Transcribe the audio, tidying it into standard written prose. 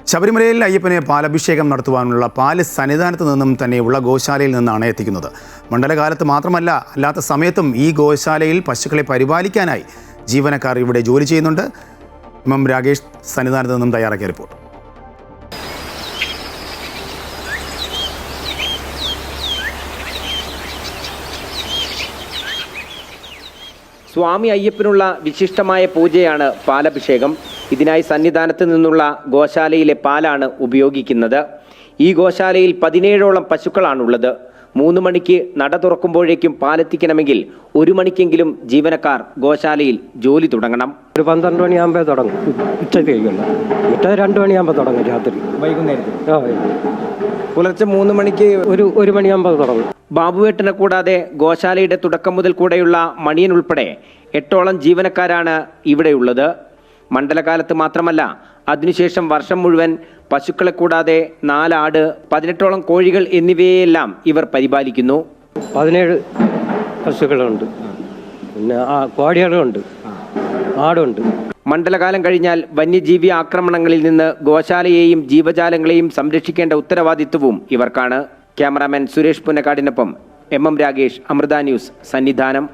ശബരിമലയിൽ അയ്യപ്പനെ പാലഭിഷേകം നടത്തുവാനുള്ള പാല് സന്നിധാനത്ത് നിന്നും തന്നെയുള്ള ഗോശാലയിൽ നിന്നാണ് എത്തിക്കുന്നത്. മണ്ഡലകാലത്ത് മാത്രമല്ല, അല്ലാത്ത സമയത്തും ഈ ഗോശാലയിൽ പശുക്കളെ പരിപാലിക്കാനായി ജീവനക്കാർ ഇവിടെ ജോലി ചെയ്യുന്നുണ്ട്. എം രാഗേഷ് സന്നിധാനത്ത് നിന്നും തയ്യാറാക്കിയ റിപ്പോർട്ട്. സ്വാമി അയ്യപ്പനുള്ള വിശിഷ്ടമായ പൂജയാണ് പാലഭിഷേകം. ഇതിനായി സന്നിധാനത്ത് നിന്നുള്ള ഗോശാലയിലെ പാലാണ് ഉപയോഗിക്കുന്നത്. ഈ ഗോശാലയിൽ 17ഓളം പശുക്കളാണുള്ളത്. 3 മണിക്ക് നട തുറക്കുമ്പോഴേക്കും പാലെത്തിക്കണമെങ്കിൽ 1 മണിക്കെങ്കിലും ജീവനക്കാർ ഗോശാലയിൽ ജോലി തുടങ്ങണം. ഒരു 12 മണിയാകുമ്പോൾ തുടങ്ങും, ഉച്ചയ്ക്ക് കഴിക്കില്ല. മറ്റേ 2 മണിയാകുമ്പോൾ തുടങ്ങും, രാത്രി വൈകുന്നേരത്തിൽ. പുലർച്ചെ 3 മണിക്ക് ഒരു മണിയാകുമ്പോൾ തുടങ്ങും. ബാബുവേട്ടനെ കൂടാതെ ഗോശാലയുടെ തുടക്കം മുതൽ കൂടെയുള്ള മണിയൻ ഉൾപ്പെടെ 8ഓളം ജീവനക്കാരാണ് ഇവിടെയുള്ളത്. മണ്ഡലകാലത്ത് മാത്രമല്ല, അതിനുശേഷം വർഷം മുഴുവൻ പശുക്കളെ കൂടാതെ 4 ആട്, 18ഓളം കോഴികൾ എന്നിവയെല്ലാം ഇവർ പരിപാലിക്കുന്നു. 17 പശുക്കളുണ്ട്, പിന്നെ കോഴികളുണ്ട്, ആടുണ്ട്. മണ്ഡലകാലം കഴിഞ്ഞാൽ വന്യജീവി ആക്രമണങ്ങളിൽ നിന്ന് ഗോശാലയെയും ജീവജാലങ്ങളെയും സംരക്ഷിക്കേണ്ട ഉത്തരവാദിത്വവും ഇവർക്കാണ്. ക്യാമറാമാൻ സുരേഷ് പുന്നക്കാടിനൊപ്പം എം രാഗേഷ്, അമൃത ന്യൂസ്, സന്നിധാനം.